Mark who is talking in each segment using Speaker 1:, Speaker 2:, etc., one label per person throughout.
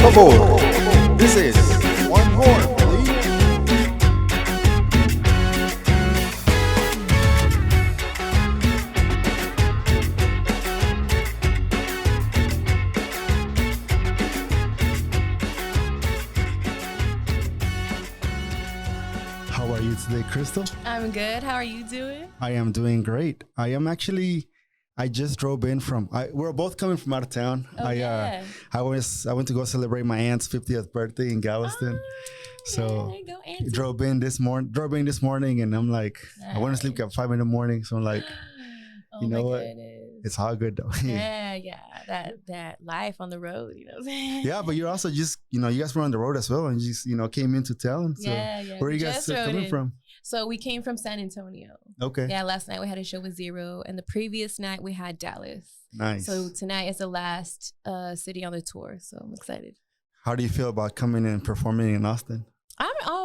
Speaker 1: Favor. This is one more, please. How are you today, Krystall?
Speaker 2: I'm good. How are you doing?
Speaker 1: I am doing great. I just drove in from. We're both coming from out of town.
Speaker 2: Oh, yeah.
Speaker 1: I went to go celebrate my aunt's 50th birthday in Galveston. So
Speaker 2: yeah, go, Auntie.
Speaker 1: drove in this morning, and I'm like, I want to sleep at 5 a.m. So I'm like,
Speaker 2: Oh
Speaker 1: you know
Speaker 2: my
Speaker 1: what?
Speaker 2: goodness.
Speaker 1: It's all good though.
Speaker 2: Yeah. That life on the road, you know what I'm saying?
Speaker 1: Yeah, but you're also just, you guys were on the road as well, and you just, came into town. So
Speaker 2: Yeah.
Speaker 1: where are you
Speaker 2: We
Speaker 1: guys
Speaker 2: just
Speaker 1: coming
Speaker 2: rode in.
Speaker 1: from?
Speaker 2: So we came from San Antonio.
Speaker 1: Okay.
Speaker 2: Yeah, last night we had a show with Zero, and the previous night we had Dallas.
Speaker 1: Nice.
Speaker 2: So tonight is the last city on the tour, so I'm excited.
Speaker 1: How do you feel about coming and performing in Austin?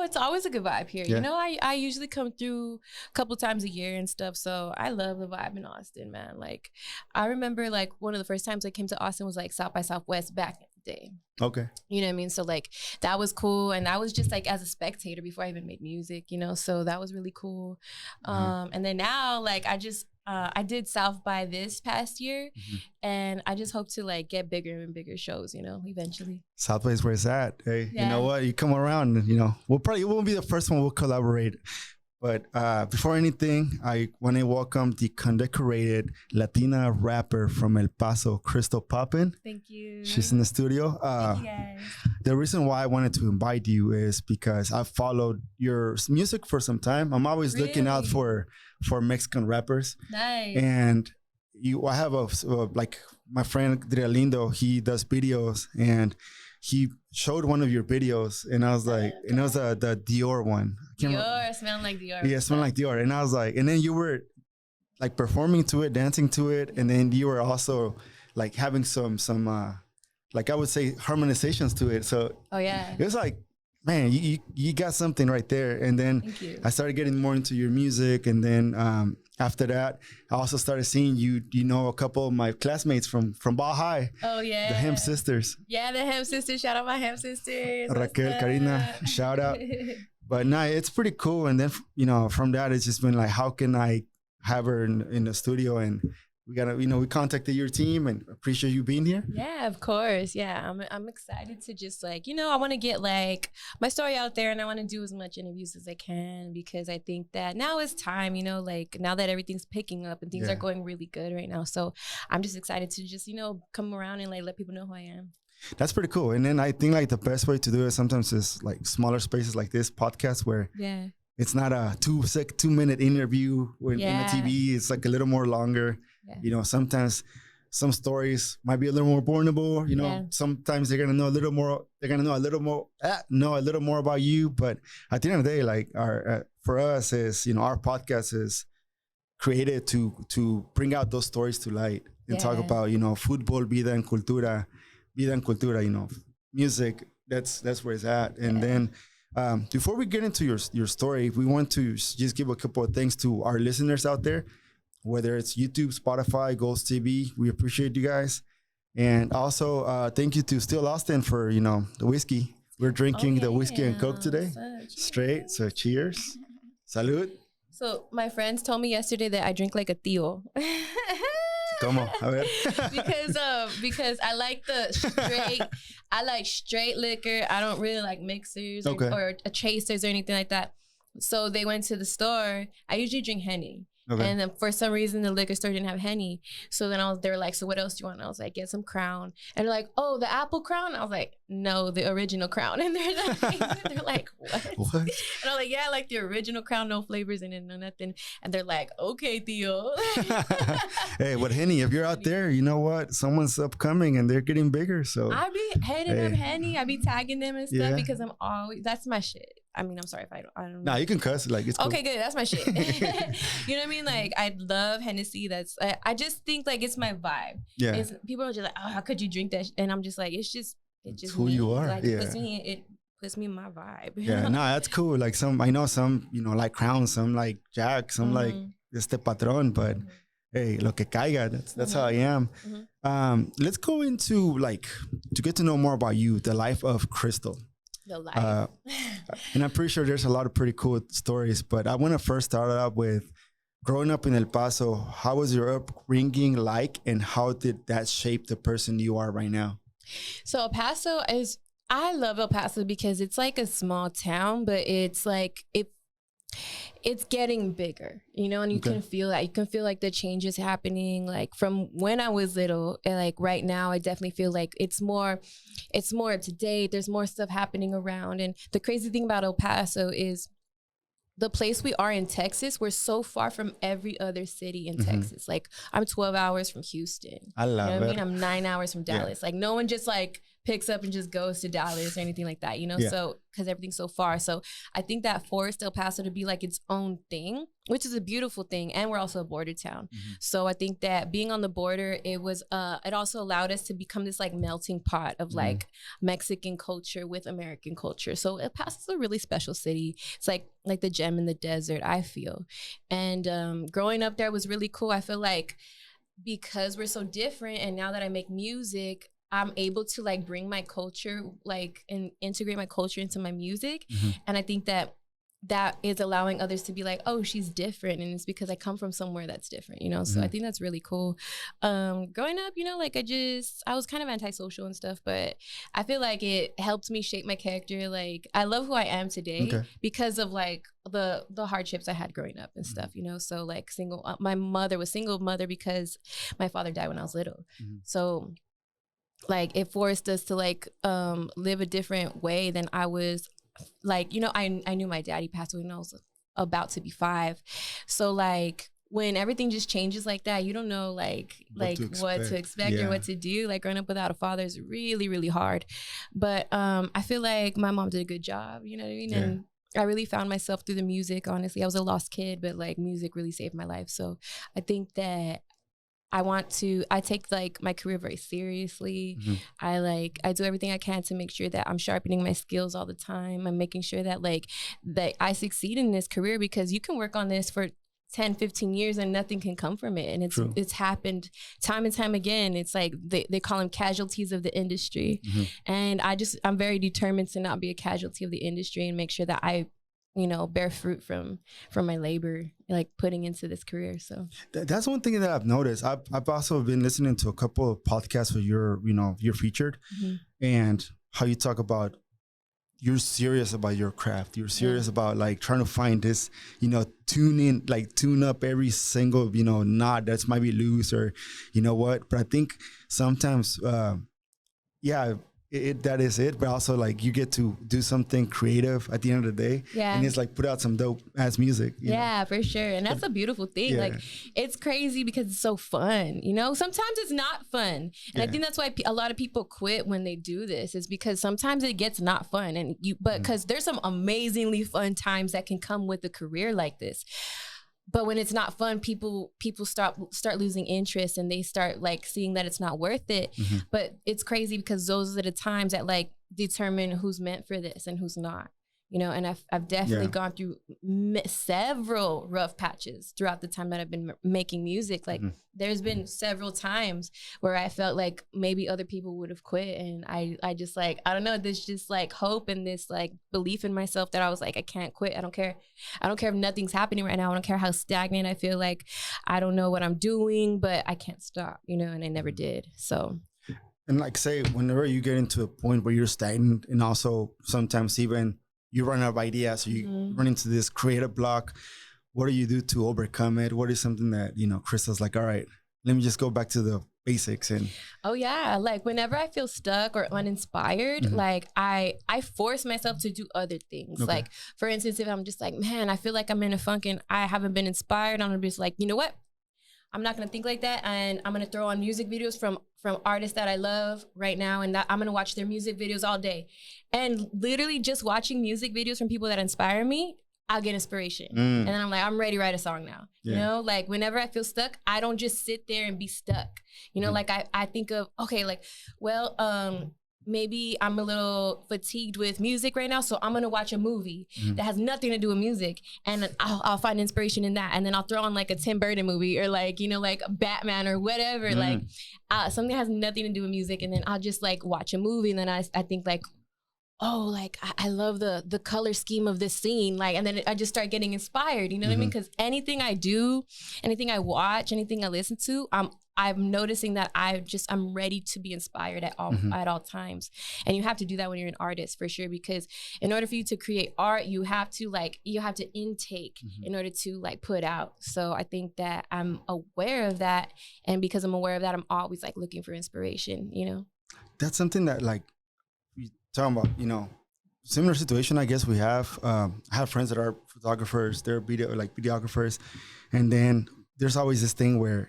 Speaker 2: It's always a good vibe here.
Speaker 1: Yeah.
Speaker 2: You know, I usually come through a couple times a year and stuff, so I love the vibe in Austin, man. Like, I remember like one of the first times I came to Austin was like South by Southwest back in the day.
Speaker 1: Okay.
Speaker 2: You know what I mean? So like that was cool, and I was just like as a spectator before I even made music, you know. So that was really cool. And then now like I did South by this past year, and I just hope to like get bigger and bigger shows, you know, eventually.
Speaker 1: South by is where it's at. Hey,
Speaker 2: Yeah.
Speaker 1: You know what? You come around, and, it won't be the first one we'll collaborate. But before anything, I want to welcome the condecorated Latina rapper from El Paso, Krystall Poppin.
Speaker 2: Thank you.
Speaker 1: She's in the studio.
Speaker 2: Thank you guys.
Speaker 1: The reason why I wanted to invite you is because I've followed your music for some time. I'm always looking out
Speaker 2: Really?
Speaker 1: for Mexican rappers.
Speaker 2: Nice.
Speaker 1: And I have like my friend Drialindo, he does videos, and he showed one of your videos, and I was like, and it was the Dior one. I can't remember.
Speaker 2: Dior, smelling like Dior.
Speaker 1: Yeah, it smelled like Dior. And I was like, and then you were like performing to it, dancing to it, and then you were also like having some like I would say harmonizations to it. So
Speaker 2: Oh yeah.
Speaker 1: it was like, man, you got something right there. And then
Speaker 2: Thank you.
Speaker 1: I started getting more into your music, and then after that, I also started seeing a couple of my classmates from Ball High,
Speaker 2: Oh yeah.
Speaker 1: the Hem Sisters,
Speaker 2: Yeah, the Hem sisters. Shout out my Hem sisters. What's
Speaker 1: Raquel,
Speaker 2: up?
Speaker 1: Karina, shout out. But nah, it's pretty cool. And then from that, it's just been like, how can I have her in the studio? And we contacted your team, and appreciate you being here.
Speaker 2: Yeah, of course. Yeah, I'm excited to just like, I want to get like my story out there, and I want to do as much interviews as I can, because I think that now is time, like now that everything's picking up and things
Speaker 1: Yeah.
Speaker 2: are going really good right now. So I'm just excited to just, come around and like let people know who I am.
Speaker 1: That's pretty cool. And then I think like the best way to do it sometimes is like smaller spaces like this podcast, where
Speaker 2: Yeah.
Speaker 1: it's not a 2-minute interview in the
Speaker 2: Yeah.
Speaker 1: TV. It's like a little more longer.
Speaker 2: Yeah.
Speaker 1: Sometimes some stories might be a little more vulnerable.
Speaker 2: Yeah.
Speaker 1: Sometimes they're gonna know a little more. They're gonna know a little more about you. But at the end of the day, like for us is our podcast is created to bring out those stories to light and talk
Speaker 2: Yeah.
Speaker 1: about football, vida en cultura, music. That's where it's at. And then before we get into your story, we want to just give a couple of things to our listeners out there, whether it's YouTube, Spotify, Golz TV. We appreciate you guys. And also thank you to Still Austin for the whiskey. We're drinking the whiskey and Coke today. Straight. So cheers. Salud.
Speaker 2: So my friends told me yesterday that I drink like a tío.
Speaker 1: Como, a ver.
Speaker 2: because I like straight liquor. I don't really like mixers or chasers or anything like that. So they went to the store. I usually drink Henny.
Speaker 1: Okay.
Speaker 2: And then for some reason the liquor store didn't have Henny. So then they were like, so what else do you want? And I was like, get some Crown. And they're like, oh, the apple Crown? I was like, no, the original Crown. And they're like, what?
Speaker 1: What?
Speaker 2: And I was like, yeah, I like the original Crown, no flavors in it, no nothing. And they're like, okay, Theo.
Speaker 1: Hey, what Henny, if you're out there, you know what? Someone's upcoming and they're getting bigger. So
Speaker 2: I be hitting them Henny. I be tagging them and stuff
Speaker 1: Yeah.
Speaker 2: because that's my shit. I mean, I'm sorry if I don't know.
Speaker 1: Nah, you can cuss. Like, it's cool.
Speaker 2: Okay, good. That's my shit. You know what I mean? Like, I love Hennessy. I just think like it's my vibe.
Speaker 1: Yeah.
Speaker 2: People are just like, oh, how could you drink that? And I'm just like, it's just
Speaker 1: who
Speaker 2: me.
Speaker 1: you are.
Speaker 2: Like,
Speaker 1: Yeah.
Speaker 2: it puts me in my vibe.
Speaker 1: Yeah, no, that's cool. Like I know some, like Crown, some like Jack, some like Este Patron, but hey, lo que caiga. That's how I am. Let's go into like to get to know more about you, the life of Krystall.
Speaker 2: The life.
Speaker 1: And I'm pretty sure there's a lot of pretty cool stories, but I want to first start out with growing up in El Paso. How was your upbringing like, and how did that shape the person you are right now?
Speaker 2: So El Paso I love El Paso because it's like a small town, but it's like it's getting bigger, you know, and you can feel that. You can feel like the changes happening, like from when I was little, and like right now, I definitely feel like it's more up to date. There's more stuff happening around. And the crazy thing about El Paso is the place we are in Texas, we're so far from every other city in Texas. Like I'm 12 hours from Houston.
Speaker 1: I love it.
Speaker 2: I mean, I'm 9 hours from Dallas. Like no one just like picks up and just goes to Dallas or anything like that, you know? So, cause everything's so far. So I think that forced El Paso to be like its own thing, which is a beautiful thing. And we're also a border town. So I think that being on the border, it also allowed us to become this like melting pot of like Mexican culture with American culture. So El Paso is a really special city. It's like the gem in the desert, I feel. And growing up there was really cool. I feel like because we're so different, and now that I make music, I'm able to like bring my culture, like, and integrate my culture into my music. And I think that is allowing others to be like, oh, she's different. And it's because I come from somewhere that's different, you know? So I think that's really cool. Growing up, you know, like I was kind of antisocial and stuff, but I feel like it helped me shape my character. Like I love who I am today because of like the hardships I had growing up and stuff, you know? So like my mother was single mother because my father died when I was little. So like it forced us to like live a different way than I was. Like, you know, I knew my daddy passed away when I was about to be 5. So like when everything just changes like that, you don't know like what to expect or what to do. Like growing up without a father is really, really hard. But I feel like my mom did a good job, you know what I mean? And I really found myself through the music, honestly. I was a lost kid, but like music really saved my life. So I think that I take like my career very seriously. I do everything I can to make sure that I'm sharpening my skills all the time. I'm making sure that that I succeed in this career, because you can work on this for 10, 15 years and nothing can come from it. And it's happened time and time again. It's like they call them casualties of the industry. And I'm very determined to not be a casualty of the industry and make sure that I, you know, bear fruit from my labor, like putting into this career. So
Speaker 1: that's one thing that I've noticed. I've also been listening to a couple of podcasts where you're featured, and how you talk about you're serious about your craft. You're serious about like trying to find this, you know, tune up every single, you know, knot that's might be loose or, you know what. But I think sometimes, that is it, but also like you get to do something creative at the end of the day, and it's like put out some dope ass music. You know? For sure. And that's a beautiful thing. Like it's crazy because it's so fun, you know. Sometimes it's not fun, and I think that's why a lot of people quit when they do this, is because sometimes it gets not fun, and because there's some amazingly fun times that can come with a career like this. But when it's not fun, people start losing interest, and they start like seeing that it's not worth it. But it's crazy because those are the times that like determine who's meant for this and who's not. You know, and I've definitely gone through several rough patches throughout the time that I've been making music. Like there's been several times where I felt like maybe other people would have quit. And I just like, I don't know, there's just like hope and this like belief in myself that I was like, I can't quit. I don't care if nothing's happening right now. I don't care how stagnant I feel. Like, I don't know what I'm doing, but I can't stop, you know, and I never did. So. And like say, whenever you get into a point where you're stagnant, and also sometimes even you run out of ideas, so you run into this creative block, what do you do to overcome it? What is something that, you know, Krystall's like, all right, let me just go back to the basics? And
Speaker 2: like whenever I feel stuck or uninspired, like I force myself to do other things. Like for instance, if I'm just like, man, I feel like I'm in a funk and I haven't been inspired, I'm gonna be just like, you know what? I'm not gonna think like that, and I'm gonna throw on music videos from artists that I love right now, and I'm gonna watch their music videos all day. And literally just watching music videos from people that inspire me, I'll get inspiration. And then I'm like, I'm ready to write a song now. You know, like whenever I feel stuck, I don't just sit there and be stuck. You know, like I think of, okay, like, well, maybe I'm a little fatigued with music right now, so I'm gonna watch a movie that has nothing to do with music, and I'll find inspiration in that, and then I'll throw on like a Tim Burton movie or like, you know, like Batman or whatever, like something that has nothing to do with music, and then I'll just like watch a movie, and then I think like, oh, like I love the color scheme of this scene, like, and then I just start getting inspired, you know what I mean? Because anything I do, anything I watch, anything I listen to, I'm noticing that I'm ready to be inspired at all times. And you have to do that when you're an artist, for sure, because in order for you to create art, you have to intake in order to like put out. So I think that I'm aware of that. And because I'm aware of that, I'm always like looking for inspiration, you know?
Speaker 1: That's something that like we talking about, you know, similar situation, I guess we have. I have friends that are photographers, they're videographers. And then there's always this thing where,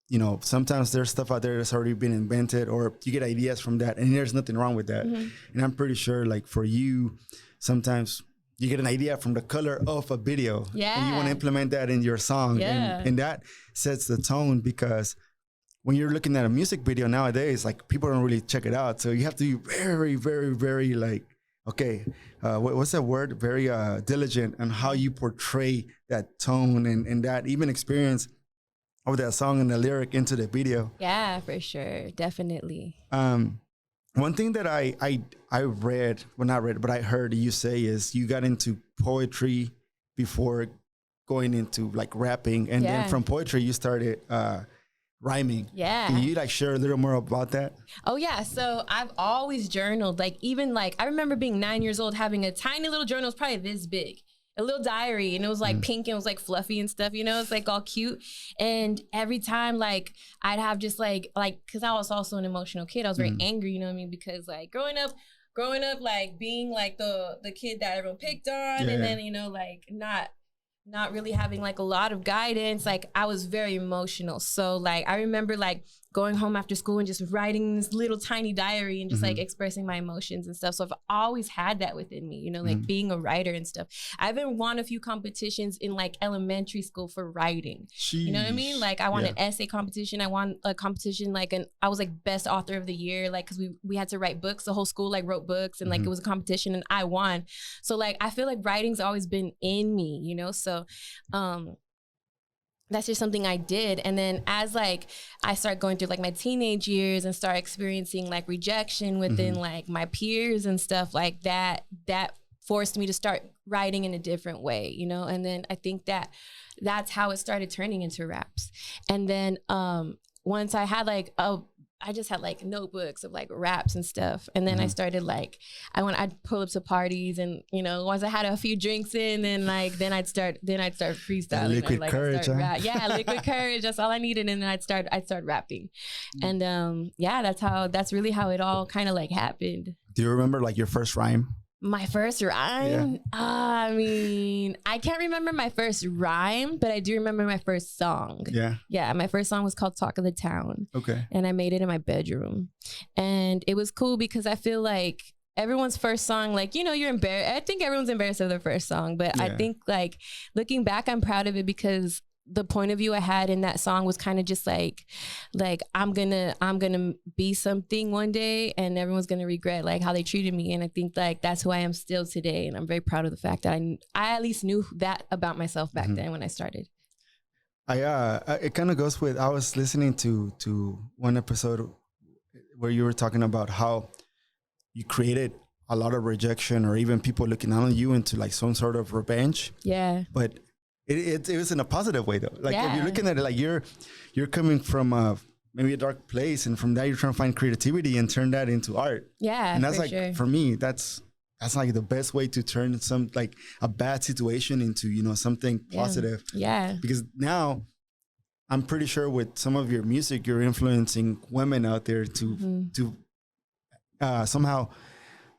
Speaker 1: you know, sometimes there's stuff out there that's already been invented, or you get ideas from that, and there's nothing wrong with that. And I'm pretty sure, like for you, sometimes you get an idea from the color of a video, and you want to implement that in your song, and that sets the tone. Because when you're looking at a music video nowadays, like people don't really check it out, so you have to be very, very, very like, okay, what's that word? Very diligent on how you portray that tone and that even experience of that song and the lyric into the video.
Speaker 2: Yeah, for sure. Definitely.
Speaker 1: One thing that I read, well, not read, but I heard you say is you got into poetry before going into like rapping. And then from poetry, you started rhyming.
Speaker 2: Yeah.
Speaker 1: Can you like share a little more about that?
Speaker 2: Oh yeah. So I've always journaled. Like even like, I remember being 9 years old, having a tiny little journal. It was probably this big. A little diary, and it was like pink and it was like fluffy and stuff, you know, it's like all cute. And every time like I'd have just like, cause I was also an emotional kid. I was very angry, you know what I mean? Because like growing up, like being like the kid that everyone picked on, and then, you know, like not really having like a lot of guidance, like I was very emotional. So like I remember like going home after school and just writing this little tiny diary and just like expressing my emotions and stuff. So I've always had that within me, you know, like being a writer and stuff. I even won a few competitions in like elementary school for writing. You know what I mean? Like I won an essay competition. I won a competition like I was like best author of the year, like because we had to write books. The whole school like wrote books, and like it was a competition and I won. So like I feel like writing's always been in me, you know? So that's just something I did. And then as like I start going through like my teenage years and start experiencing like rejection within like my peers and stuff like that forced me to start writing in a different way, you know? And then I think that's how it started turning into raps. And then once I had like I just had like notebooks of like raps and stuff. And then I started like, I'd pull up to parties, and, you know, once I had a few drinks in, and like, then I'd start freestyling.
Speaker 1: Liquid courage,
Speaker 2: Yeah, liquid courage. That's all I needed. And then I'd start rapping. And that's really how it all kind of like happened.
Speaker 1: Do you remember like your first rhyme?
Speaker 2: My first rhyme? Yeah. I mean, I can't remember my first rhyme, but I do remember my first song. Yeah. Yeah, my first song was called Talk of the Town.
Speaker 1: Okay.
Speaker 2: And I made it in my bedroom. And it was cool because I feel like everyone's first song, like, you know, you're embarrassed. I think everyone's embarrassed of their first song, but I think like looking back, I'm proud of it because the point of view I had in that song was kind of just like I'm gonna be something one day, and everyone's gonna regret like how they treated me. And I think like that's who I am still today, and I'm very proud of the fact that I at least knew that about myself back then when I started.
Speaker 1: It kind of goes with, I was listening to one episode where you were talking about how you created a lot of rejection, or even people looking on you into like some sort of revenge.
Speaker 2: Yeah.
Speaker 1: But it was in a positive way though. Like if you're looking at it, like you're coming from maybe a dark place, and from that you're trying to find creativity and turn that into art.
Speaker 2: Yeah,
Speaker 1: and that's like for me, that's like the best way to turn some like a bad situation into, you know, something positive.
Speaker 2: Yeah.
Speaker 1: Because now I'm pretty sure with some of your music, you're influencing women out there to somehow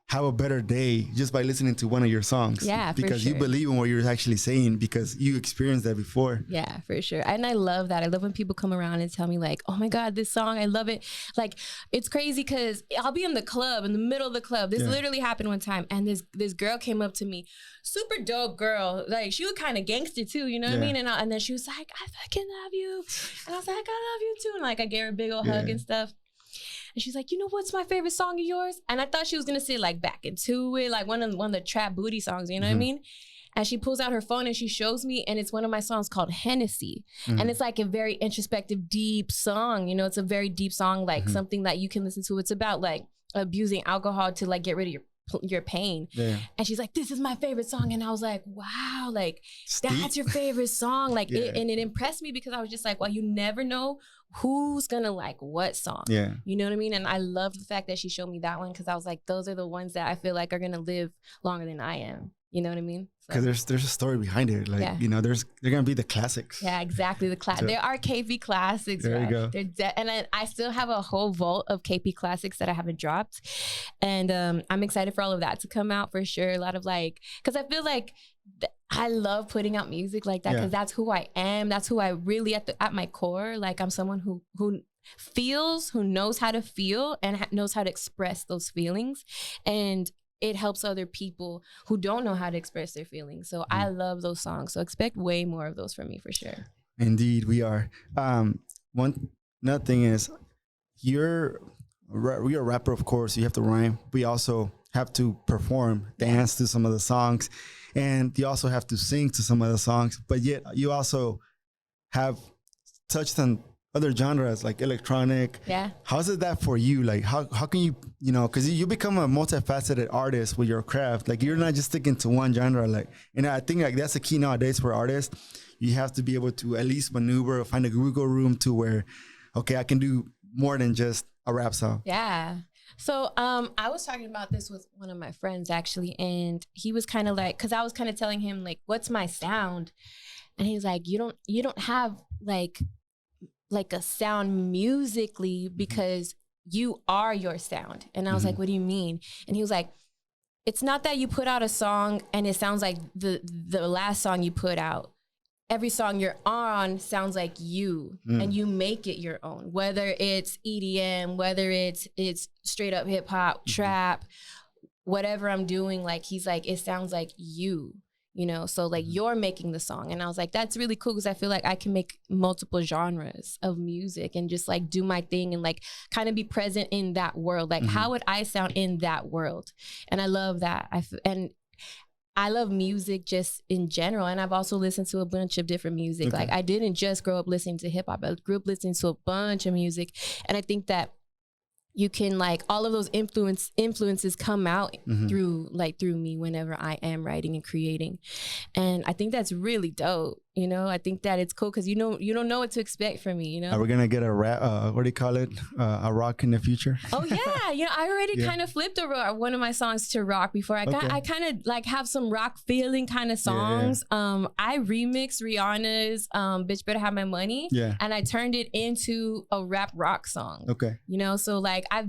Speaker 1: have a better day just by listening to one of your songs.
Speaker 2: Yeah,
Speaker 1: because you believe in what you're actually saying because you experienced that before.
Speaker 2: Yeah, for sure. And I love that. I love when people come around and tell me like, oh my God, this song, I love it. Like, it's crazy because I'll be in the club, in the middle of the club. This literally happened one time. And this girl came up to me, super dope girl. Like, she was kind of gangster too, you know what I mean? And then she was like, I fucking love you. And I was like, I love you too. And like, I gave her a big old hug and stuff. And she's like, you know what's my favorite song of yours? And I thought she was gonna say like Back Into It, like one of the trap booty songs, you know what I mean? And she pulls out her phone and she shows me, and it's one of my songs called Hennessy. And it's like a very introspective, deep song. You know, it's a very deep song, like something that you can listen to. It's about like abusing alcohol to like get rid of your pain. And she's like, this is my favorite song. And I was like, wow, like that's your favorite song. Like and it impressed me because I was just like, well, you never know who's gonna like what song. You know what I mean? And I love the fact that she showed me that one, because I was like, those are the ones that I feel like are gonna live longer than I am. You know what I mean?
Speaker 1: Because there's a story behind it. Like, you know, they're gonna be the classics.
Speaker 2: Yeah, exactly. So, there are KP classics.
Speaker 1: There you go.
Speaker 2: And I still have a whole vault of KP classics that I haven't dropped. And I'm excited for all of that to come out for sure. A lot of like, because I feel like I love putting out music like that, because that's who I am. That's who I really at my core. Like, I'm someone who feels, who knows how to feel and knows how to express those feelings. And it helps other people who don't know how to express their feelings. So I love those songs. So expect way more of those from me for sure.
Speaker 1: Indeed, we are. Another thing is, you're a rapper, of course. You have to rhyme. We also have to perform, dance to some of the songs, and you also have to sing to some of the songs. But yet, you also have touched on other genres like electronic. How's it that for you? Like, how can you know, because you become a multifaceted artist with your craft. Like, you're not just sticking to one genre. Like, and I think like that's the key nowadays for artists. You have to be able to at least maneuver or find a wiggle room to where, okay, I can do more than just a rap song.
Speaker 2: So I was talking about this with one of my friends actually, and he was kind of like, because I was kind of telling him like, what's my sound? And he's like, you don't have like a sound musically, because you are your sound. And I was like, what do you mean? And he was like, it's not that you put out a song and it sounds like the last song you put out. Every song you're on sounds like you, and you make it your own, whether it's EDM, whether it's straight up hip hop, trap, whatever I'm doing. Like, he's like, it sounds like you. You know, so like you're making the song. And I was like, that's really cool, because I feel like I can make multiple genres of music and just like do my thing and like kind of be present in that world. Like, how would I sound in that world? And I love that. And I love music just in general. And I've also listened to a bunch of different music. Like, I didn't just grow up listening to hip hop. I grew up listening to a bunch of music. And I think that you can like all of those influences come out through me whenever I am writing and creating. And I think that's really dope. You know, I think that it's cool because you don't know what to expect from me, you know?
Speaker 1: Are we going to get a rap, what do you call it? A rock in the future?
Speaker 2: Oh yeah. You know, I already kind of flipped one of my songs to rock before. I kind of like have some rock feeling kind of songs. I remixed Rihanna's Bitch Better Have My Money. And I turned it into a rap rock song. You know, so like I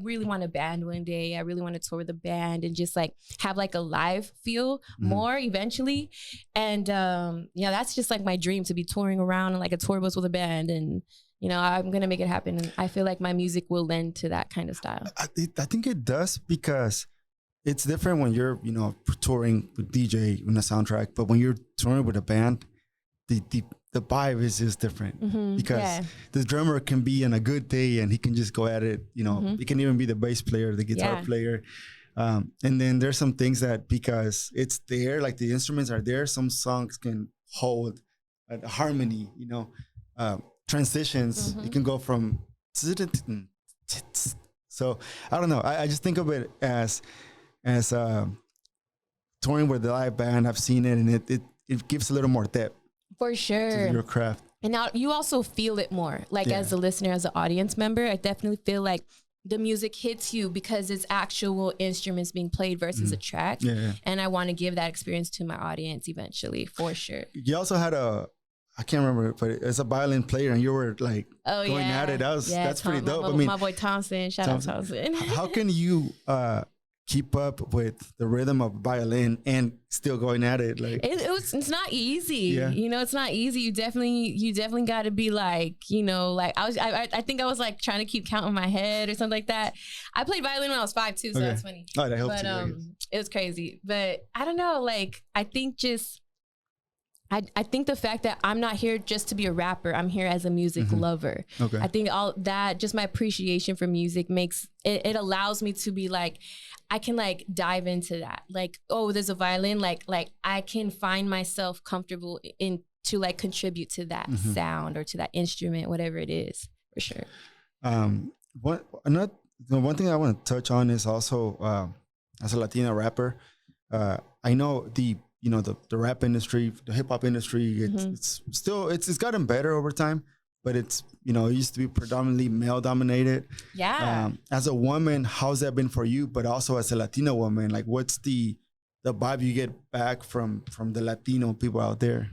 Speaker 2: really want a band one day. I really want to tour the band and just like have like a live feel more eventually. And yeah, that's just like my dream, to be touring around in like a tour bus with a band, and you know, I'm gonna make it happen. And I feel like my music will lend to that kind of style.
Speaker 1: I think it does, because it's different when you're, you know, touring with DJ in a soundtrack, but when you're touring with a band, the vibe is just different, because the drummer can be on a good day and he can just go at it. You know, he can even be the bass player, the guitar player. And then there's some things that, because it's there, like the instruments are there, some songs can hold a harmony, you know, transitions. You can go from, so I don't know. I just think of it as touring with the live band. I've seen it, and it gives a little more depth.
Speaker 2: For sure.
Speaker 1: To your craft.
Speaker 2: And now you also feel it more, like as a listener, as an audience member. I definitely feel like the music hits you because it's actual instruments being played versus a track. And I want to give that experience to my audience eventually, for sure. You
Speaker 1: also had I can't remember, but it's a violin player, and you were like going at it. That's pretty dope. I mean,
Speaker 2: my boy Thompson, shout out Thompson.
Speaker 1: How can you keep up with the rhythm of violin and still going at it? Like
Speaker 2: it's not easy. You know, it's not easy. You definitely got to be like, you know, like I think I was like trying to keep count in my head or something like that. I played violin when I was 5 too, so that's funny.
Speaker 1: Oh, that helps. But
Speaker 2: it was crazy. But I don't know, like I think just I think the fact that I'm not here just to be a rapper, I'm here as a music lover.
Speaker 1: Okay.
Speaker 2: I think all that, just my appreciation for music makes it allows me to be like, I can like dive into that. Like, oh, there's a violin. Like I can find myself comfortable in to like contribute to that sound or to that instrument, whatever it is, for sure.
Speaker 1: The one thing I want to touch on is also as a Latina rapper, I know the rap industry, the hip hop industry, it's still it's gotten better over time, but it's it used to be predominantly male dominated.
Speaker 2: Yeah.
Speaker 1: As a woman, how's that been for you? But also as a Latina woman, like what's the vibe you get back from the Latino people out there?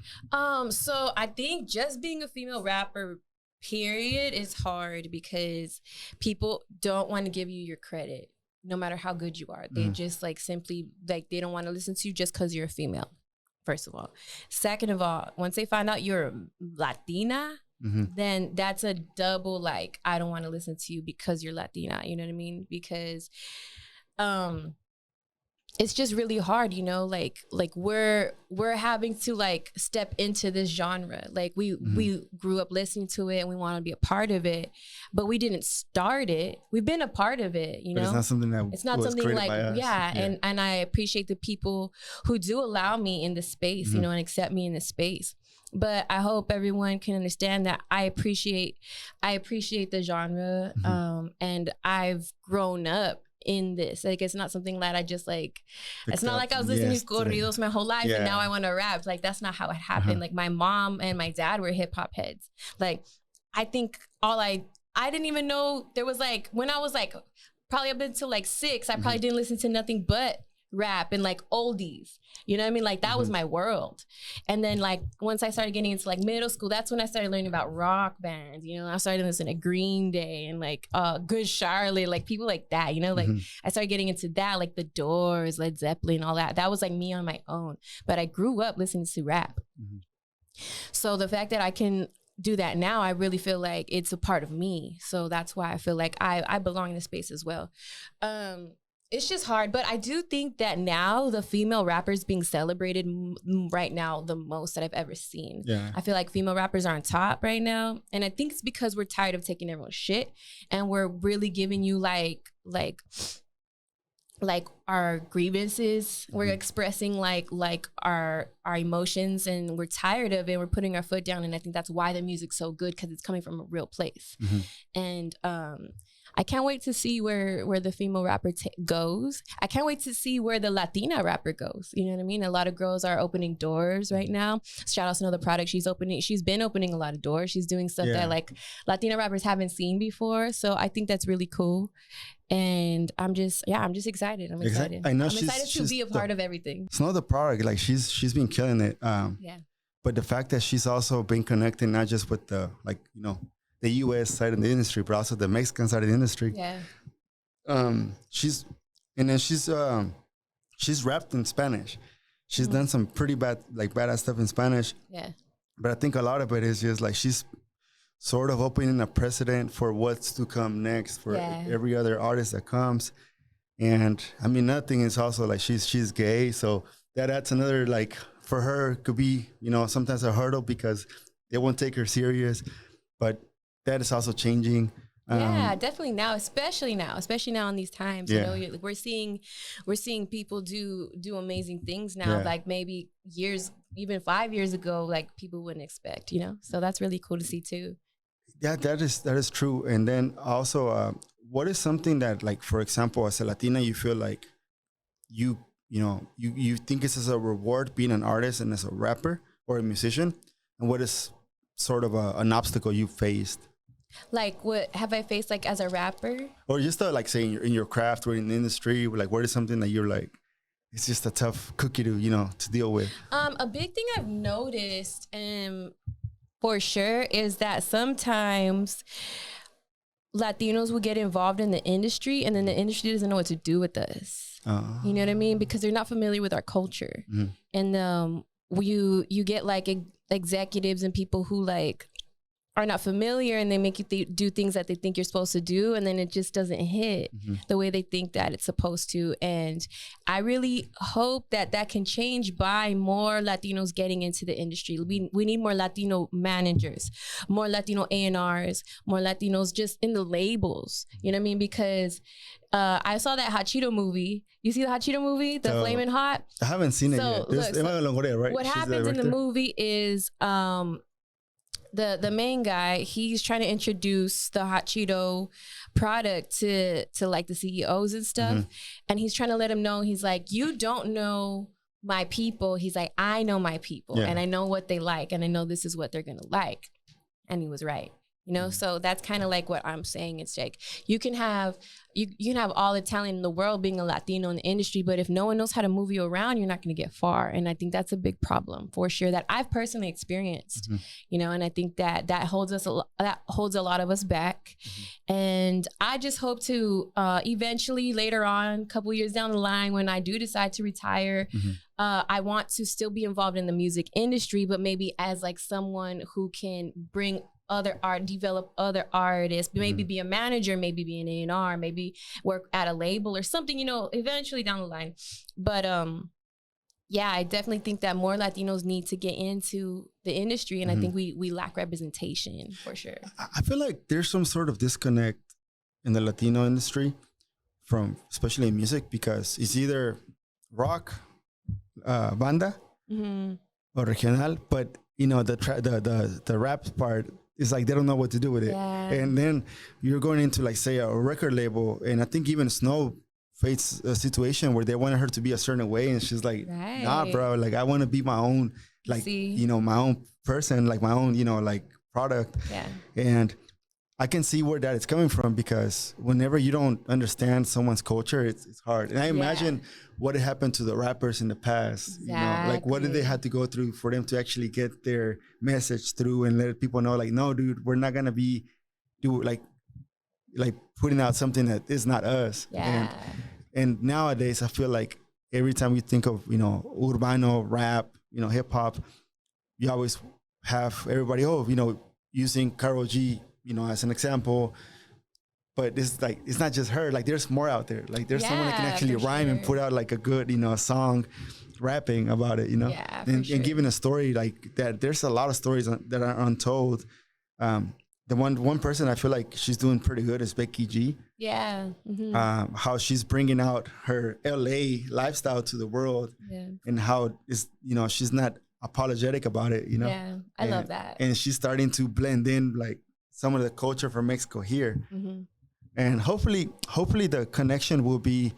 Speaker 2: So I think just being a female rapper, period, is hard because people don't want to give you your credit. No matter how good you are, they just like simply like they don't want to listen to you just because you're a female. First of all, second of all, once they find out you're a Latina, then that's a double like I don't want to listen to you because you're Latina. You know what I mean? Because it's just really hard, like we're having to like step into this genre. Like we grew up listening to it and we want to be a part of it, but we didn't start it. We've been a part of it,
Speaker 1: But it's not something that
Speaker 2: it's not something like and I appreciate the people who do allow me in the space, and accept me in the space. But I hope everyone can understand that I appreciate the genre, and I've grown up in this. Like it's not something that I just like it's not like I was listening to corridos my whole life and now I want to rap. Like that's not how it happened. Like my mom and my dad were hip hop heads. Like I think I didn't even know there was like when I was like probably up until like 6, I probably didn't listen to nothing but rap and like oldies. You know what I mean? Like that was my world. And then like once I started getting into like middle school, that's when I started learning about rock bands. I started listening to Green Day and like Good Charlotte, like people like that, like I started getting into that, like The Doors, Led Zeppelin, all that. That was like me on my own. But I grew up listening to rap. So the fact that I can do that now, I really feel like it's a part of me. So that's why I feel like I belong in the space as well. It's just hard, but I do think that now the female rappers being celebrated right now the most that I've ever seen. Yeah. I feel like female rappers are on top right now, and I think it's because we're tired of taking everyone's shit, and we're really giving you like our grievances. We're expressing like our emotions, and we're tired of it. We're putting our foot down, and I think that's why the music's so good, because it's coming from a real place. And I can't wait to see where the female rapper goes. I can't wait to see where the Latina rapper goes. You know what I mean? A lot of girls are opening doors right now. Shout out to Another Product. She's been opening a lot of doors. She's doing stuff that like Latina rappers haven't seen before. So I think that's really cool. And I'm just excited. I'm excited.
Speaker 1: I know
Speaker 2: I'm excited to be a part of everything.
Speaker 1: It's Another Product. Like she's been killing it. But the fact that she's also been connecting not just with the the U.S. side of the industry, but also the Mexican side of the industry. Yeah. She's rapped in Spanish. She's done some pretty badass stuff in Spanish. Yeah. But I think a lot of it is just like she's sort of opening a precedent for what's to come next for every other artist that comes. And I mean, another thing is also like she's gay, so that adds another like for her could be sometimes a hurdle because they won't take her serious, but that is also changing.
Speaker 2: Yeah, definitely now, especially now in these times. We're seeing people do amazing things now. Like maybe even 5 years ago, like people wouldn't expect. So that's really cool to see too.
Speaker 1: Yeah, that is true. And then also, what is something that, like, for example, as a Latina, you feel like you think it's as a reward being an artist and as a rapper or a musician, and what is sort of an obstacle you faced?
Speaker 2: Like, what have I faced, like, as a rapper? Or
Speaker 1: just like saying in your craft or in the industry, like, what is something that you're like, it's just a tough cookie to deal with?
Speaker 2: A big thing I've noticed, for sure, is that sometimes Latinos will get involved in the industry, and then the industry doesn't know what to do with us. You know what I mean? Because they're not familiar with our culture. And you get like executives and people who like are not familiar, and they make you do things that they think you're supposed to do, and then it just doesn't hit the way they think that it's supposed to. And I really hope that that can change by more Latinos getting into the industry. We need more Latino managers, more Latino A&Rs, more Latinos just in the labels. You know what I mean? Because I saw that Hot Cheeto movie. You see the Hot Cheeto movie, the Flamin' Hot?
Speaker 1: I haven't seen it yet. Right?
Speaker 2: What happens in the movie is the main guy, he's trying to introduce the Hot Cheeto product to like the CEOs and stuff. And he's trying to let them know, he's like, you don't know my people. He's like, I know my people and I know what they like, and I know this is what they're gonna like. And he was right. You know, so that's kind of like what I'm saying. It's like you can have all the talent in the world being a Latino in the industry, but if no one knows how to move you around, you're not going to get far. And I think that's a big problem for sure that I've personally experienced. You know, and I think that holds a lot of us back. And I just hope to eventually later on, a couple years down the line, when I do decide to retire, I want to still be involved in the music industry, but maybe as like someone who can bring other art, develop other artists, maybe be a manager, maybe be an A&R, maybe work at a label or something, you know, eventually down the line. But yeah, I definitely think that more Latinos need to get into the industry, and I think we lack representation for sure.
Speaker 1: I feel like there's some sort of disconnect in the Latino industry from, especially in music, because it's either rock, banda, or regional, but you know, the rap part is like they don't know what to do with it. And then you're going into like, say, a record label, and I think even Snow faced a situation where they wanted her to be a certain way, and she's like, nah, bro, like I want to be my own, like, you know, my own person, like my own, you know, like product. And I can see where that is coming from, because whenever you don't understand someone's culture, it's hard. And I imagine what had happened to the rappers in the past. You know, like what did they have to go through for them to actually get their message through and let people know, like, no, dude, we're not gonna be like putting out something that is not us. And nowadays, I feel like every time we think of, you know, urbano rap, you know, hip hop, you always have everybody, you know, using Karol G, you know, as an example. But it's like, it's not just her, like there's more out there. Like there's someone that can actually rhyme and put out like a good, you know, song rapping about it, you know, and giving a story like that. There's a lot of stories that are untold. The one person I feel like she's doing pretty good is Becky G. How she's bringing out her LA lifestyle to the world, and how is, you know, she's not apologetic about it, you know.
Speaker 2: I love that.
Speaker 1: And she's starting to blend in like some of the culture from Mexico here. And hopefully the connection will be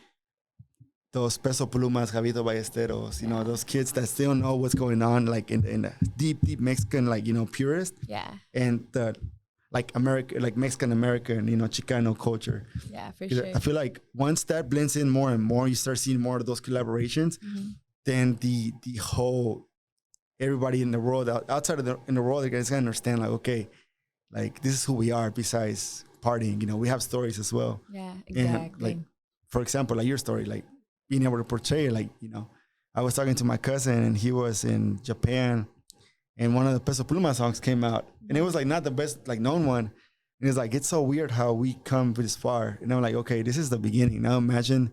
Speaker 1: those Peso Plumas, Javito Ballesteros, you know, those kids that still know what's going on, like in the deep Mexican, like, you know, purist. And the like Mexican American, you know, Chicano culture.
Speaker 2: For sure.
Speaker 1: I feel like once that blends in more and more, you start seeing more of those collaborations, then the whole, everybody in the world, outside of in the world, they're gonna understand, like, okay, like this is who we are besides partying, you know, we have stories as well. And like, for example, like your story, like being able to portray, like, you know, I was talking to my cousin and he was in Japan, and one of the Peso Pluma songs came out, and it was like not the best like known one, and it's like, it's so weird how we come this far. And I'm like, okay, this is the beginning. Now imagine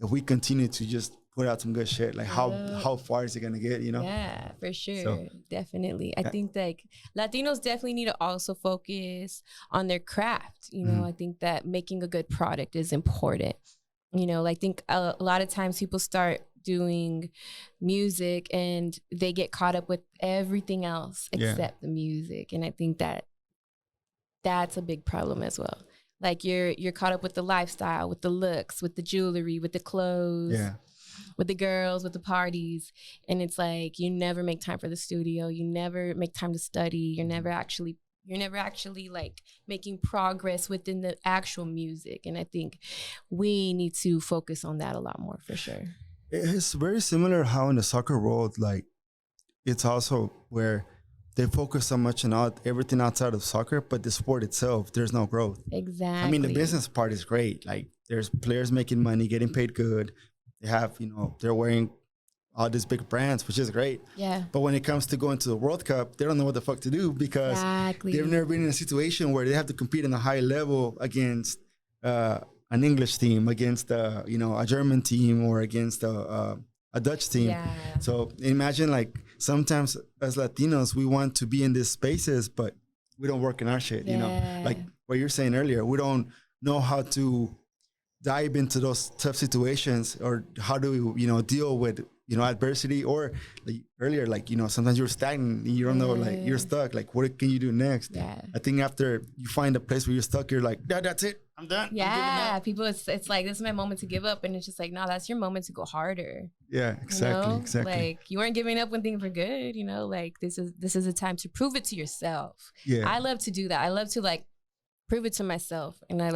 Speaker 1: if we continue to just put out some good shit, like how far is it gonna get, you know?
Speaker 2: For sure. So, definitely. I think like Latinos definitely need to also focus on their craft. You know, I think that making a good product is important. You know, I think a lot of times people start doing music and they get caught up with everything else except the music. And I think that that's a big problem as well. Like you're caught up with the lifestyle, with the looks, with the jewelry, with the clothes. With the girls, with the parties. And it's like, you never make time for the studio. You never make time to study. You're never actually like making progress within the actual music. And I think we need to focus on that a lot more for sure.
Speaker 1: It's very similar how in the soccer world, like it's also where they focus so much on everything outside of soccer, but the sport itself, there's no growth.
Speaker 2: Exactly.
Speaker 1: I mean, the business part is great. Like there's players making money, getting paid good. They have, you know, they're wearing all these big brands, which is great.
Speaker 2: Yeah.
Speaker 1: But when it comes to going to the World Cup, they don't know what the fuck to do because they've never been in a situation where they have to compete in a high level against an English team, against a German team, or against a Dutch team.
Speaker 2: Yeah.
Speaker 1: So imagine, like, sometimes as Latinos, we want to be in these spaces, but we don't work in our shit, you know? Like what you're saying earlier, we don't know how to dive into those tough situations, or how do we, deal with, adversity, or like earlier, like, sometimes you're stagnant and you don't know, like, you're stuck. Like, what can you do next?
Speaker 2: Yeah.
Speaker 1: I think after you find a place where you're stuck, you're like, that's it. I'm done.
Speaker 2: Yeah. People, it's like, this is my moment to give up. And it's just like, no, that's your moment to go harder.
Speaker 1: Yeah, exactly. Exactly.
Speaker 2: Like, you weren't giving up when things were good, like this is a time to prove it to yourself.
Speaker 1: Yeah.
Speaker 2: I love to do that. I love to, like, prove it to myself. And I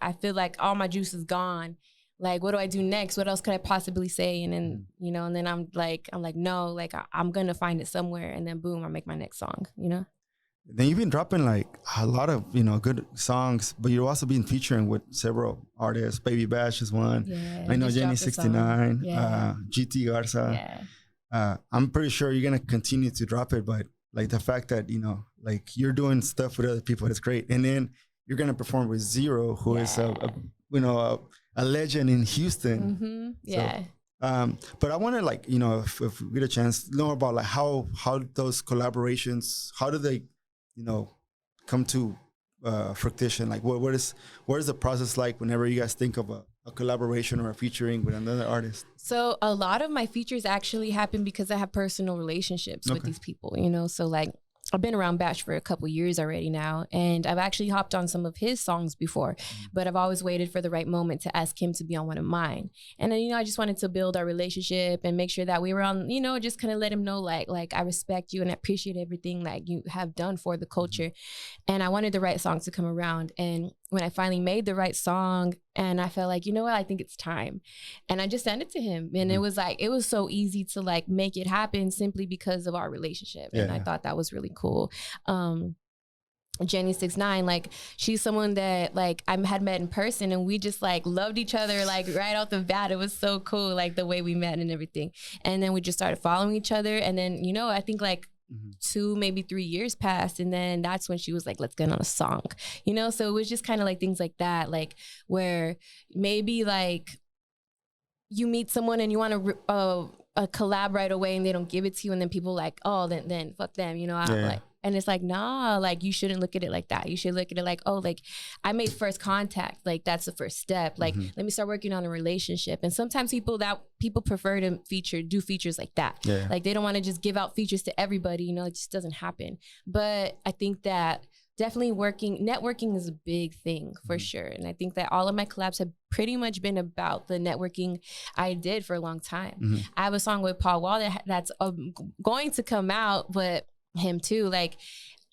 Speaker 2: I feel like all my juice is gone. Like, what do I do next? What else could I possibly say? And then, and then I'm like, no, like, I'm going to find it somewhere. And then boom, I make my next song, Then
Speaker 1: you've been dropping like a lot of, good songs, but you've also been featuring with several artists. Baby Bash is one.
Speaker 2: Yeah,
Speaker 1: I know Jenny 69, GT Garza.
Speaker 2: Yeah.
Speaker 1: I'm pretty sure you're going to continue to drop it, but like the fact that, like you're doing stuff with other people, that's great. And then you're going to perform with Zero, who is a legend in Houston.
Speaker 2: Mm-hmm. Yeah.
Speaker 1: So, but I want to, like, if we get a chance, know about like how those collaborations, how do they, come to fruition? Like, what is the process like whenever you guys think of a collaboration or a featuring with another artist?
Speaker 2: So a lot of my features actually happen because I have personal relationships with these people, So like, I've been around Batch for a couple years already now, and I've actually hopped on some of his songs before, but I've always waited for the right moment to ask him to be on one of mine. And then, I just wanted to build our relationship and make sure that we were on, just kind of let him know, like I respect you and I appreciate everything that you have done for the culture. And I wanted the right song to come around. And when I finally made the right song, and I felt like, what, I think it's time. And I just sent it to him. And it was so easy to like make it happen simply because of our relationship. And I thought that was really cool. Jenny 69, like, she's someone that like I had met in person, and we just like loved each other like right off the bat. It was so cool, like the way we met and everything. And then we just started following each other. And then, I think like 2, maybe 3 years passed, and then that's when she was like, let's get on a song, so it was just kind of like things like that, like where maybe like you meet someone and you want to collab right away, and they don't give it to you, and then people like, oh, then fuck them, like. And it's like, nah, like, you shouldn't look at it like that. You should look at it like, oh, like, I made first contact. Like, that's the first step. Like, let me start working on a relationship. And sometimes people prefer to do features like that. Yeah. Like, they don't want to just give out features to everybody. It just doesn't happen. But I think that definitely networking is a big thing for sure. And I think that all of my collabs have pretty much been about the networking I did for a long time. I have a song with Paul Wall that's going to come out, but him too. Like,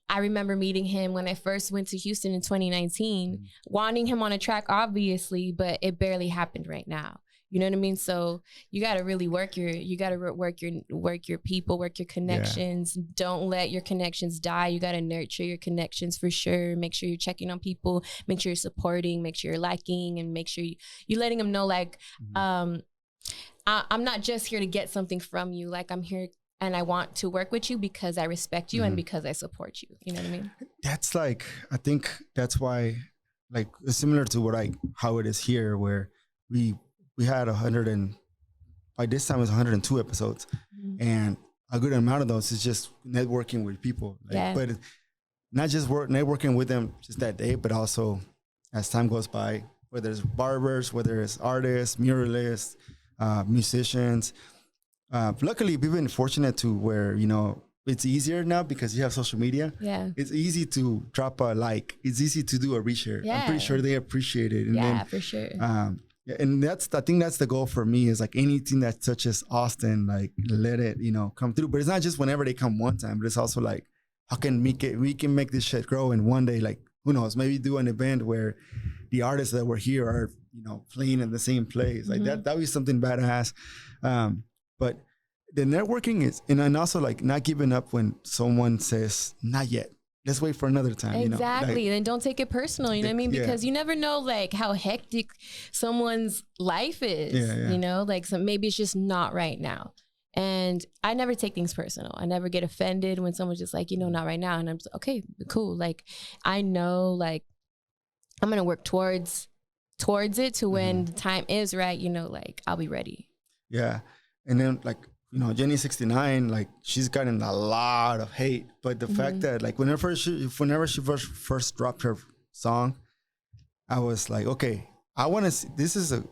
Speaker 2: I remember meeting him when I first went to Houston in 2019, wanting him on a track, obviously, but it barely happened right now. You know what I mean? So you got to really work your people, work your connections. Yeah. Don't let your connections die. You got to nurture your connections for sure. Make sure you're checking on people, make sure you're supporting, make sure you're liking, and make sure you're letting them know, like, I'm not just here to get something from you. Like, I'm here and I want to work with you because I respect you and because I support you. You know what I mean? That's
Speaker 1: like, I think that's why, like, it's similar to how it is here, where we had by this time it was 102 episodes, and a good amount of those is just networking with people. Like, but not just networking with them just that day, but also as time goes by, whether it's barbers, whether it's artists, muralists, musicians. Luckily, we've been fortunate to where, it's easier now because you have social media. Yeah. It's easy to drop a like. It's easy to do a reshare. Yeah. I'm pretty sure they appreciate it. And then,
Speaker 2: for sure.
Speaker 1: And I think that's the goal for me, is like anything that touches Austin, like, let it, come through. But it's not just whenever they come one time, but it's also like, how can we can make this shit grow? And one day, like, who knows, maybe do an event where the artists that were here are, playing in the same place. Like that would be something badass. But the networking is, and also like not giving up when someone says, not yet. Let's wait for another time.
Speaker 2: Exactly. And don't take it personal, you know what I mean? Because you never know like how hectic someone's life is, like, so maybe it's just not right now. And I never take things personal. I never get offended when someone's just like, not right now. And I'm just okay, cool. Like, I know, like, I'm gonna work towards it to when the time is right, like I'll be ready. Yeah.
Speaker 1: And then like, Jenny 69, like she's gotten a lot of hate, but the fact that like whenever she first dropped her song, I was like, okay, I want to see, this is I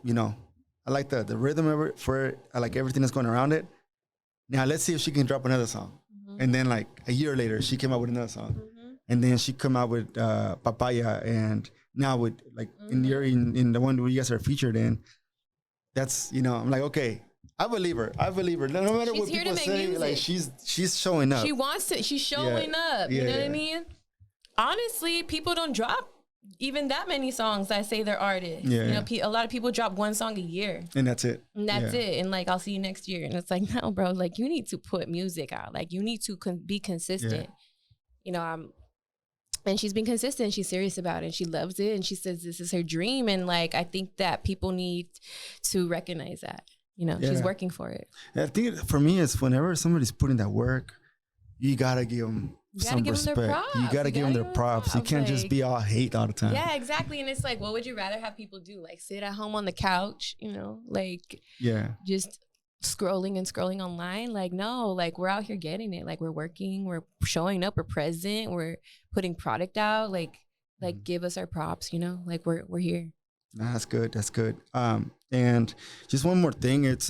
Speaker 1: like the rhythm of it for it. I like everything that's going around it. Now let's see if she can drop another song. And then like a year later, she came out with another song. And then she come out with Papaya, and now with like in the one where you guys are featured in, that's I'm like, okay, I believe her. No matter
Speaker 2: she's
Speaker 1: what people say,
Speaker 2: music.
Speaker 1: like she's showing up.
Speaker 2: She wants to. She's showing up. You know what I mean? Honestly, people don't drop even that many songs that say they're artists. A lot of people drop one song a year,
Speaker 1: and that's it.
Speaker 2: And that's it. And like, I'll see you next year. And it's like, no, bro. Like, you need to put music out. Like, you need to be consistent. And she's been consistent. She's serious about it. And she loves it. And she says this is her dream. And like, I think that people need to recognize that. She's working for it.
Speaker 1: I think for me, it's whenever somebody's putting that work, you gotta give them some respect. You gotta give them their props. You can't just be all hate all the time.
Speaker 2: Yeah, exactly. And it's like, what would you rather have people do? Like sit at home on the couch, like just scrolling online? Like, no, like we're out here getting it. Like we're working, we're showing up, we're present, we're putting product out. Like give us our props, like we're here.
Speaker 1: That's good. And just one more thing. It's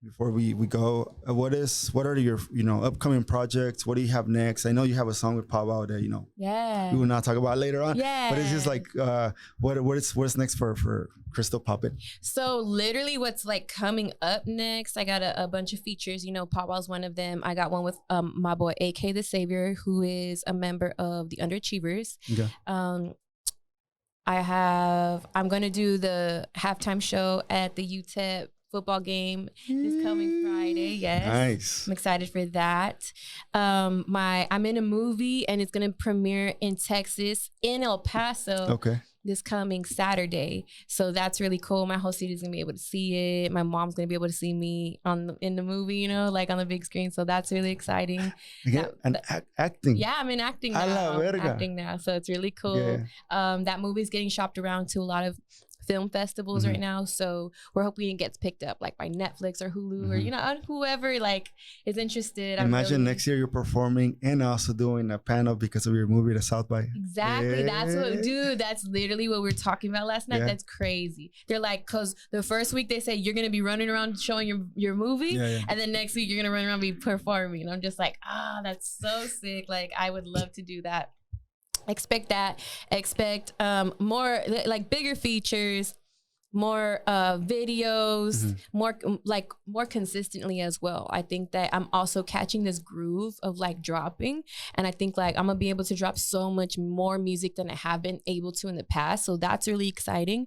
Speaker 1: before we go, what are your upcoming projects? What do you have next? I know you have a song with Paso that we will not talk about later on. But it's just like what's next for Krystall Poppin?
Speaker 2: So literally what's like coming up next, I got a bunch of features. Paso's one of them. I got one with my boy AK the Savior, who is a member of the Underachievers. Okay. I'm going to do the halftime show at the UTEP football game this coming Friday. Yes.
Speaker 1: Nice.
Speaker 2: I'm excited for that. I'm in a movie and it's going to premiere in Texas, in El Paso.
Speaker 1: Okay.
Speaker 2: This coming Saturday. So that's really cool. My whole city is going to be able to see it. My mom's going to be able to see me in the movie, like on the big screen. So that's really exciting.
Speaker 1: Acting.
Speaker 2: Yeah, I'm in acting now. Acting now. So it's really cool. Yeah. That movie's getting shopped around to a lot of film festivals right now, so we're hoping it gets picked up like by Netflix or Hulu or whoever like is interested.
Speaker 1: Imagine next year you're performing and also doing a panel because of your movie, The South by.
Speaker 2: Exactly. That's literally what we were talking about last night. That's crazy. They're like, because the first week they say you're gonna be running around showing your movie, and then next week you're gonna run around and be performing. And I'm just like, that's so sick. Like, I would love to do that. Expect more like bigger features, more videos, more consistently as well. I think that I'm also catching this groove of like dropping, and I think like I'm gonna be able to drop so much more music than I have been able to in the past. So that's really exciting.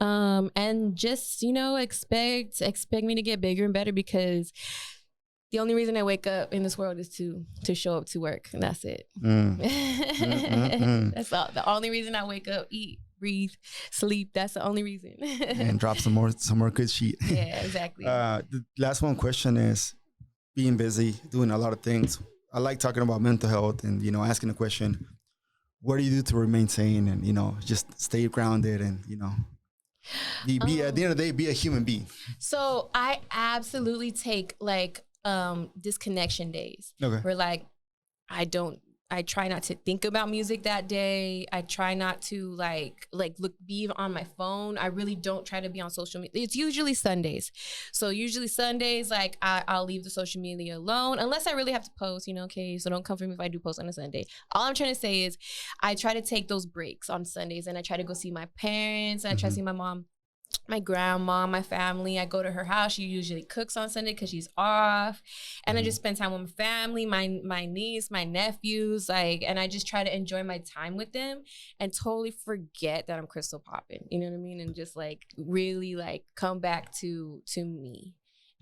Speaker 2: And just expect me to get bigger and better, because the only reason I wake up in this world is to show up to work, and that's it. That's all. The only reason I wake up, eat, breathe, sleep. That's the only reason.
Speaker 1: And drop some more good shit.
Speaker 2: Yeah, exactly.
Speaker 1: The last one question is being busy, doing a lot of things. I like talking about mental health and asking the question, what do you do to remain sane and just stay grounded and be at the end of the day, be a human being.
Speaker 2: So I absolutely take like disconnection days. Okay. Where like I try not to think about music that day. I try not to be on my phone. I really don't try to be on social media. It's usually Sundays. So usually Sundays, like I'll leave the social media alone unless I really have to post, okay? So don't come for me if I do post on a Sunday. All I'm trying to say is I try to take those breaks on Sundays, and I try to go see my parents, and I try to see my mom, my grandma, my family. I go to her house. She usually cooks on Sunday because she's off. And I just spend time with my family, my niece, my nephews, and I just try to enjoy my time with them and totally forget that I'm Krystall Poppin. You know what I mean? And just really come back to me.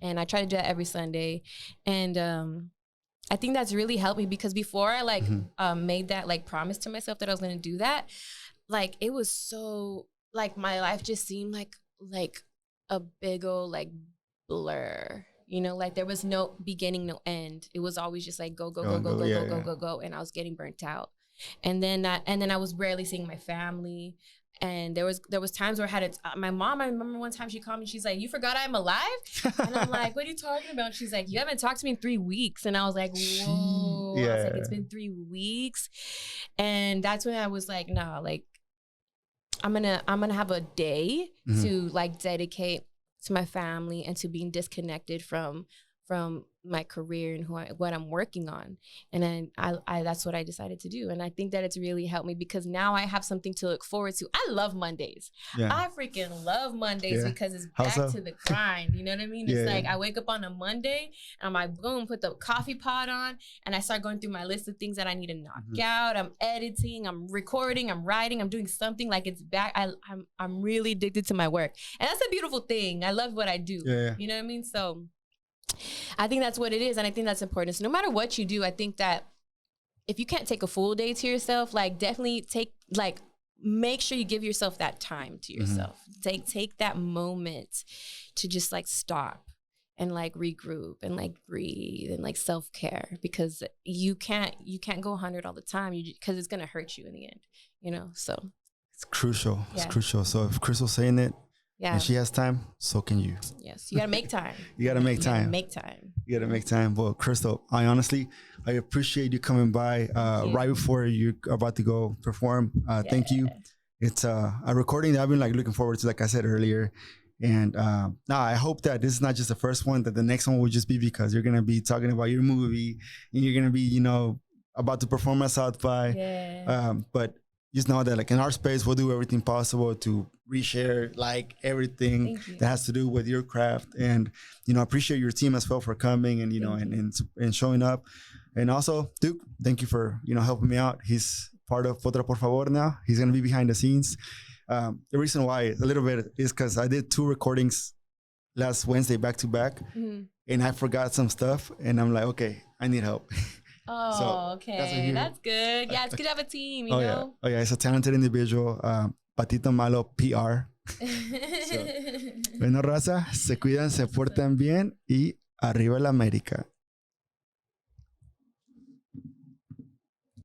Speaker 2: And I try to do that every Sunday. And I think that's really helped me, because before I made that promise to myself that I was going to do that, it was so my life just seemed like a big old blur. You know, like there was no beginning, no end. It was always just like go, and I was getting burnt out. And then I was rarely seeing my family. And there was times where I had my mom, I remember one time she called me, she's like, "You forgot I'm alive?" And I'm like, "What are you talking about?" She's like, "You haven't talked to me in 3 weeks." And I was like, whoa. I was like, it's been 3 weeks. And that's when I was like, no, like I'm gonna have a day to like dedicate to my family and to being disconnected from my career and what I'm working on. And then I that's what I decided to do. And I think that it's really helped me because now I have something to look forward to. I love Mondays. Yeah. I freaking love Mondays because it's back to the grind. You know what I mean? It's like I wake up on a Monday and I'm like, boom, put the coffee pot on and I start going through my list of things that I need to knock out. I'm editing, I'm recording, I'm writing, I'm doing something like it's back. I'm really addicted to my work. And that's a beautiful thing. I love what I do. You know what I mean? So I think that's what it is. And I think that's important. So no matter what you do, I think that if you can't take a full day to yourself, like definitely make sure you give yourself that time to yourself. Take that moment to just like stop and like regroup and like breathe and like self-care, because you can't go 100 all the time because it's going to hurt you in the end, you know? So
Speaker 1: it's crucial. It's crucial. So if Krystall's saying it, and she has time, so can you.
Speaker 2: Yes, you gotta make time.
Speaker 1: You gotta make time. You gotta make time. Well, Krystall, I appreciate you coming by right before you're about to go perform. Thank you. It's a recording that I've been like looking forward to, like I said earlier. And I hope that this is not just the first one, that the next one will just be because you're gonna be talking about your movie and you're gonna be, you know, about to perform at South by. But just know that like in our space, we'll do everything possible to reshare like everything that has to do with your craft. And, you know, I appreciate your team as well for coming and, you know, and showing up. And also Duke, thank you for, you know, helping me out. He's part of Otra X Favor now. He's going to be behind the scenes. The reason why a little bit is because I did 2 recordings last Wednesday back to back and I forgot some stuff and I'm like, okay, I need help.
Speaker 2: Oh, so, okay. That's good. Yeah, it's good to have a team, you know?
Speaker 1: Oh, yeah. It's a talented individual. Patito Malo PR. So, bueno, raza, se cuidan, se portan bien y arriba la América.